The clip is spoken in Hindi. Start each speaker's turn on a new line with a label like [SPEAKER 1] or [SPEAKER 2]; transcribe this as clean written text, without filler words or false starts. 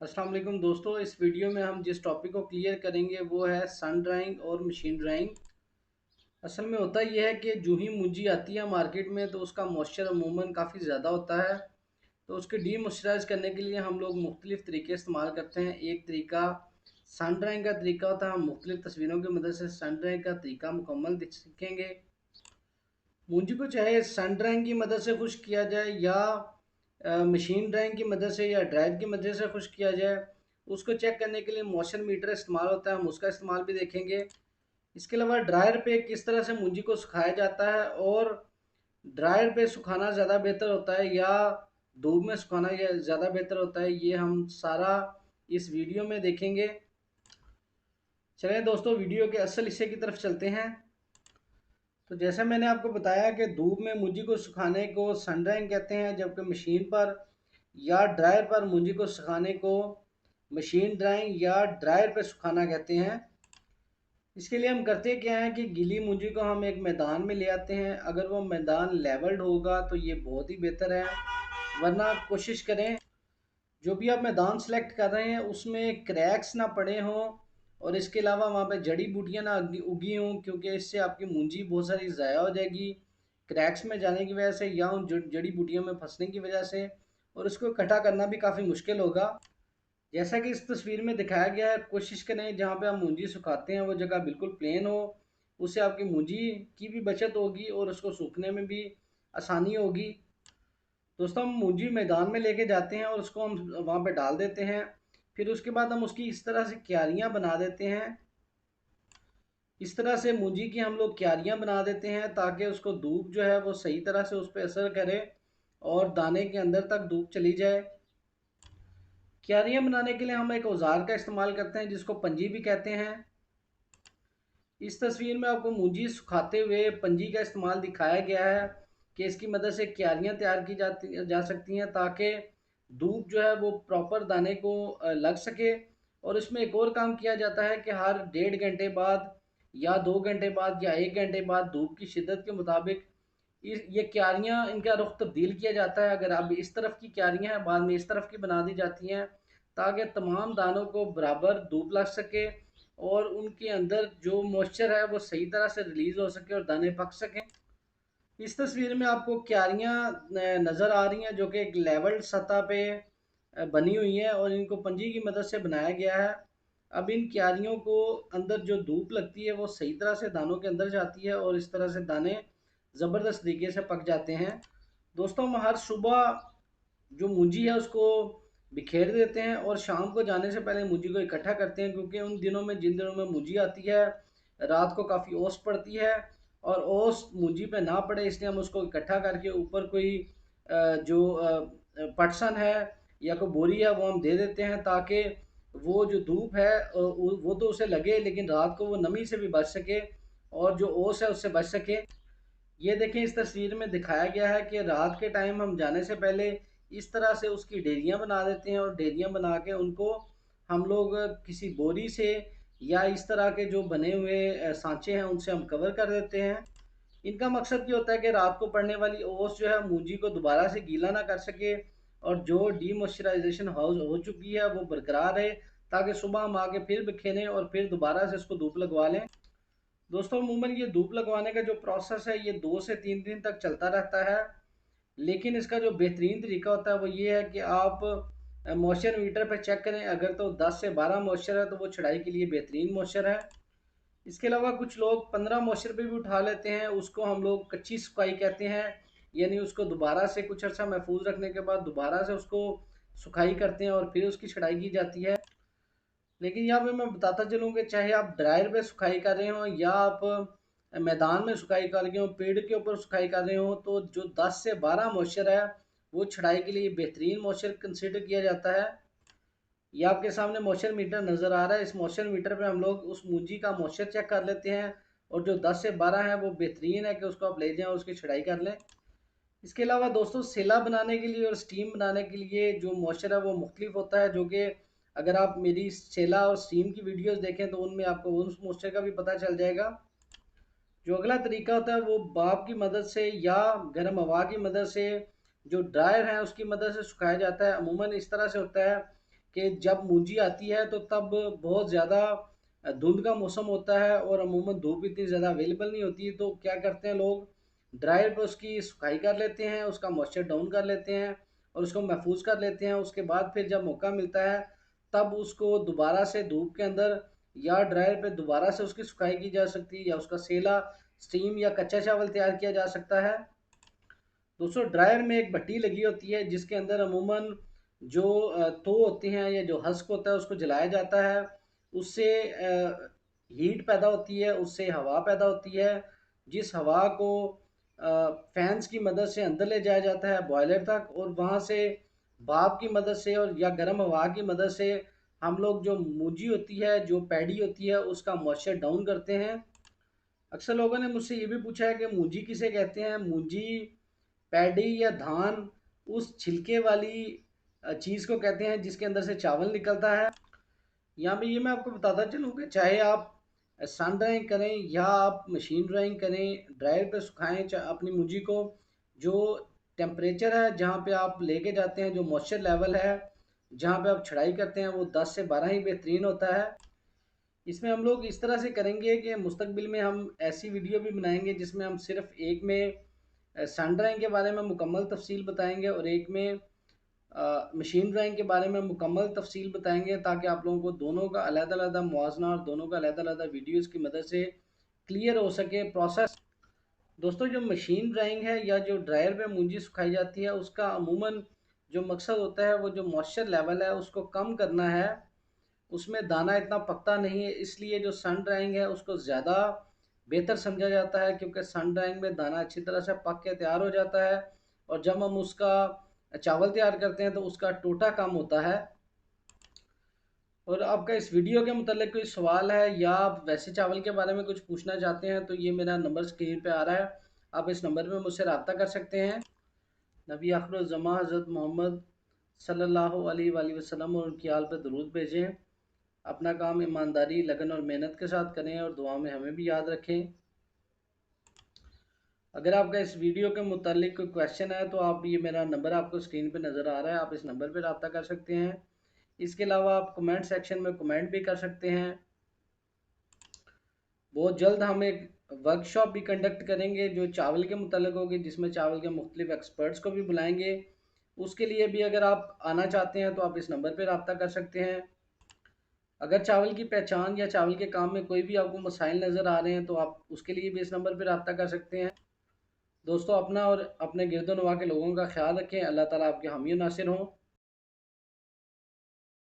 [SPEAKER 1] अस्सलाम वालेकुम दोस्तों। इस वीडियो में हम जिस टॉपिक को क्लियर करेंगे वो है सन ड्राइंग और मशीन ड्राइंग। असल में होता यह है कि जो ही मुंजी आती है मार्केट में तो उसका मॉइस्चर अमूमन काफ़ी ज़्यादा होता है। तो उसके डी मॉइस्चराइज करने के लिए हम लोग मुख्तलिफ़ तरीके इस्तेमाल करते हैं। एक तरीका सन ड्राइंग का तरीका होता है। हम मुख्तलिफ़ तस्वीरों की मदद से सन ड्राइंग का तरीका मुकम्मल सीखेंगे। मूंजी को चाहे सन ड्राइंग की मदद से खुश्क किया जाए या मशीन ड्राइंग की मदद से या ड्रायर की मदद से खुश्क किया जाए, उसको चेक करने के लिए मॉइस्चर मीटर इस्तेमाल होता है। हम उसका इस्तेमाल भी देखेंगे। इसके अलावा ड्रायर पे किस तरह से मूंजी को सुखाया जाता है और ड्रायर पे सुखाना ज़्यादा बेहतर होता है या धूप में सुखाना ज़्यादा बेहतर होता है, ये हम सारा इस वीडियो में देखेंगे। चलिए दोस्तों, वीडियो के असल हिस्से की तरफ चलते हैं। तो जैसा मैंने आपको बताया कि धूप में मूंजी को सुखाने को सन ड्राइंग कहते हैं, जबकि मशीन पर या ड्रायर पर मूंजी को सुखाने को मशीन ड्राइंग या ड्रायर पर सुखाना कहते हैं। इसके लिए हम करते क्या हैं कि गीली मूंजी को हम एक मैदान में ले आते हैं। अगर वो मैदान लेवल्ड होगा तो ये बहुत ही बेहतर है, वरना कोशिश करें जो भी आप मैदान सेलेक्ट कर रहे हैं उसमें क्रैक्स ना पड़े हों और इसके अलावा वहाँ पे जड़ी बूटियाँ ना उगी हों, क्योंकि इससे आपकी मूंजी बहुत सारी ज़ाया हो जाएगी क्रैक्स में जाने की वजह से या उन जड़ी बूटियों में फंसने की वजह से, और उसको इकट्ठा करना भी काफ़ी मुश्किल होगा। जैसा कि इस तस्वीर में दिखाया गया है, कोशिश करें जहाँ पे आप मूंजी सुखाते हैं वो जगह बिल्कुल प्लेन हो। उससे आपकी मूंजी की भी बचत होगी और उसको सूखने में भी आसानी होगी। दोस्तों, हम मूंजी मैदान में लेके जाते हैं और उसको हम वहाँ पे डाल देते हैं। फिर उसके बाद हम उसकी इस तरह से क्यारियाँ बना देते हैं। इस तरह से मूंजी की हम लोग क्यारियाँ बना देते हैं ताकि उसको धूप जो है वो सही तरह से उस पर असर करे और दाने के अंदर तक धूप चली जाए। क्यारियाँ बनाने के लिए हम एक औजार का इस्तेमाल करते हैं जिसको पंजी भी कहते हैं। इस तस्वीर में आपको मूंजी सुखाते हुए पंजी का इस्तेमाल दिखाया गया है कि इसकी मदद से क्यारियाँ तैयार की जा सकती हैं ताकि धूप जो है वो प्रॉपर दाने को लग सके। और इसमें एक और काम किया जाता है कि हर 1.5 घंटे बाद या 2 घंटे बाद या 1 घंटे बाद धूप की शिद्दत के मुताबिक ये क्यारियाँ इनका रुख तब्दील किया जाता है। अगर अब इस तरफ की क्यारियाँ हैं बाद में इस तरफ की बना दी जाती हैं ताकि तमाम दानों को बराबर धूप लग सके और उनके अंदर जो मॉइस्चर है वो सही तरह से रिलीज हो सके और दाने पक सकें। इस तस्वीर में आपको क्यारियाँ नज़र आ रही हैं जो कि एक लेवल सतह पे बनी हुई है और इनको पंजी की मदद से बनाया गया है। अब इन क्यारियों को अंदर जो धूप लगती है वो सही तरह से दानों के अंदर जाती है और इस तरह से दाने ज़बरदस्त तरीके से पक जाते हैं। दोस्तों, हम हर सुबह जो मूंजी है उसको बिखेर देते हैं और शाम को जाने से पहले मूंजी को इकट्ठा करते हैं, क्योंकि उन दिनों में जिन दिनों में मूंजी आती है रात को काफ़ी ओस पड़ती है और ओस मूंजी पे ना पड़े इसलिए हम उसको इकट्ठा करके ऊपर कोई जो पटसन है या कोई बोरी है वो हम दे देते हैं ताकि वो जो धूप है वो तो उसे लगे लेकिन रात को वो नमी से भी बच सके और जो ओस है उससे बच सके। ये देखें, इस तस्वीर में दिखाया गया है कि रात के टाइम हम जाने से पहले इस तरह से उसकी डेरियां बना देते हैं और डेरियां बना के उनको हम लोग किसी बोरी से या इस तरह के जो बने हुए सांचे हैं उनसे हम कवर कर देते हैं। इनका मकसद ये होता है कि रात को पड़ने वाली ओस जो है मूंजी को दोबारा से गीला ना कर सके और जो डीमॉइस्चराइजेशन हो चुकी है वो बरकरार रहे, ताकि सुबह हम आके फिर बिखेरें और फिर दोबारा से उसको धूप लगवा लें। दोस्तों, अमूमन ये धूप लगवाने का जो प्रोसेस है ये 2 से 3 दिन तक चलता रहता है, लेकिन इसका जो बेहतरीन तरीका होता है वो ये है कि आप मॉइस्चर मीटर पर चेक करें। अगर तो 10 से 12 मॉइस्चर है तो वो छड़ाई के लिए बेहतरीन मॉइस्चर है। इसके अलावा कुछ लोग 15 मॉइस्चर पे भी उठा लेते हैं, उसको हम लोग कच्ची सुखाई कहते हैं। यानी उसको दोबारा से कुछ अर्सा महफूज रखने के बाद दोबारा से उसको सुखाई करते हैं और फिर उसकी छड़ाई की जाती है। लेकिन यहाँ पे मैं बताता चलूँ कि चाहे आप ड्रायर पे सुखाई कर रहे हो या आप मैदान में सुखाई कर रहे हो, पेड़ के ऊपर सुखाई कर रहे हो, तो जो 10 से 12 मॉइस्चर है वो छड़ाई के लिए बेहतरीन मॉइस्चर कंसिडर किया जाता है। ये आपके सामने मॉइस्चर मीटर नज़र आ रहा है। इस मॉइस्चर मीटर पे हम लोग उस मूंजी का मॉइस्चर चेक कर लेते हैं और जो 10 से 12 है वो बेहतरीन है कि उसको आप ले जाएं और उसकी छड़ाई कर लें। इसके अलावा दोस्तों, सेला बनाने के लिए और स्टीम बनाने के लिए जो मॉइस्चर है वो मुख्तलिफ होता है, जो कि अगर आप मेरी सेला और स्टीम की वीडियोस देखें तो उनमें आपको उस मॉइस्चर का भी पता चल जाएगा। जो अगला तरीका होता है वो भाप की मदद से या गर्म हवा की मदद से जो ड्रायर है उसकी मदद से सुखाया जाता है। अमूमन इस तरह से होता है कि जब मूंजी आती है तो तब बहुत ज़्यादा धुंध का मौसम होता है और अमूमन धूप इतनी ज़्यादा अवेलेबल नहीं होती, तो क्या करते हैं लोग ड्रायर पे उसकी सुखाई कर लेते हैं, उसका मॉइस्चर डाउन कर लेते हैं और उसको महफूज कर लेते हैं। उसके बाद फिर जब मौका मिलता है तब उसको दोबारा से धूप के अंदर या ड्रायर पे दोबारा से उसकी सुखाई की जा सकती है, या उसका सेला, स्टीम या कच्चा चावल तैयार किया जा सकता है। दोस्तों ड्रायर में एक भट्टी लगी होती है जिसके अंदर अमूमन जो तो होती हैं या जो हस्क होता है उसको जलाया जाता है। उससे हीट पैदा होती है, उससे हवा पैदा होती है, जिस हवा को फैंस की मदद से अंदर ले जाया जाता है बॉयलर तक, और वहाँ से भाप की मदद से और या गर्म हवा की मदद से हम लोग जो मूंजी होती है, जो पैडी होती है, उसका मॉइस्चर डाउन करते हैं। अक्सर लोगों ने मुझसे ये भी पूछा है कि मूंजी किसे कहते हैं। मूंजी पैडी या धान उस छिलके वाली चीज़ को कहते हैं जिसके अंदर से चावल निकलता है। यहाँ पे ये मैं आपको बताता चलूँ कि चाहे आप सन ड्राइंग करें या आप मशीन ड्राइंग करें, ड्रायर पे सुखाएं अपनी मूंजी को, जो टेम्परेचर है जहाँ पे आप लेके जाते हैं, जो मॉइस्चर लेवल है जहाँ पे आप छड़ाई करते हैं, वो 10 से 12 ही बेहतरीन होता है। इसमें हम लोग इस तरह से करेंगे कि मुस्तकबिल में हम ऐसी वीडियो भी बनाएंगे जिसमें हम सिर्फ एक में सन ड्राइंग के बारे में मुकम्मल तफसील बताएंगे और एक में मशीन ड्राइंग के बारे में मुकम्मल तफसील बताएंगे, ताकि आप लोगों को दोनों का अलग-अलग मुवाजना और दोनों का अलग-अलग वीडियोस की मदद से क्लियर हो सके प्रोसेस। दोस्तों जो मशीन ड्राइंग है या जो ड्रायर पे मूंजी सुखाई जाती है, उसका अमूमन जो मकसद होता है वो जो मॉइस्चर लेवल है उसको कम करना है। उसमें दाना इतना पकता नहीं है, इसलिए जो सन ड्राइंग है उसको ज़्यादा बेहतर समझा जाता है, क्योंकि सन ड्राइंग में दाना अच्छी तरह से पक के तैयार हो जाता है और जब हम उसका चावल तैयार करते हैं तो उसका टोटा कम होता है। और आपका इस वीडियो के मतलब कोई सवाल है या आप वैसे चावल के बारे में कुछ पूछना चाहते हैं तो ये मेरा नंबर स्क्रीन पे आ रहा है, आप इस नंबर पे मुझसे रब्ता कर सकते हैं। नबी आखिर-उज़्ज़मा हज़रत मोहम्मद सल्लल्लाहु अलैहि वसल्लम और उनकी आल पे दरूद भेजें। अपना काम ईमानदारी, लगन और मेहनत के साथ करें और दुआ में हमें भी याद रखें। अगर आपका इस वीडियो के मुतालिक कोई क्वेश्चन है तो आप, ये मेरा नंबर आपको स्क्रीन पे नज़र आ रहा है, आप इस नंबर पे रब्ता कर सकते हैं। इसके अलावा आप कमेंट सेक्शन में कमेंट भी कर सकते हैं। बहुत जल्द हम एक वर्कशॉप भी कंडक्ट करेंगे जो चावल के मुतालिक होगी, जिसमें चावल के मुख्तलिफ एक्सपर्ट्स को भी बुलाएंगे। उसके लिए भी अगर आप आना चाहते हैं तो आप इस नंबर पर रब्ता कर सकते हैं। अगर चावल की पहचान या चावल के काम में कोई भी आपको मसाइल नज़र आ रहे हैं तो आप उसके लिए भी इस नंबर पर रब्ता कर सकते हैं। दोस्तों अपना और अपने गिरदो नवा के लोगों का ख्याल रखें। अल्लाह ताला आपके हामी नासिर हों।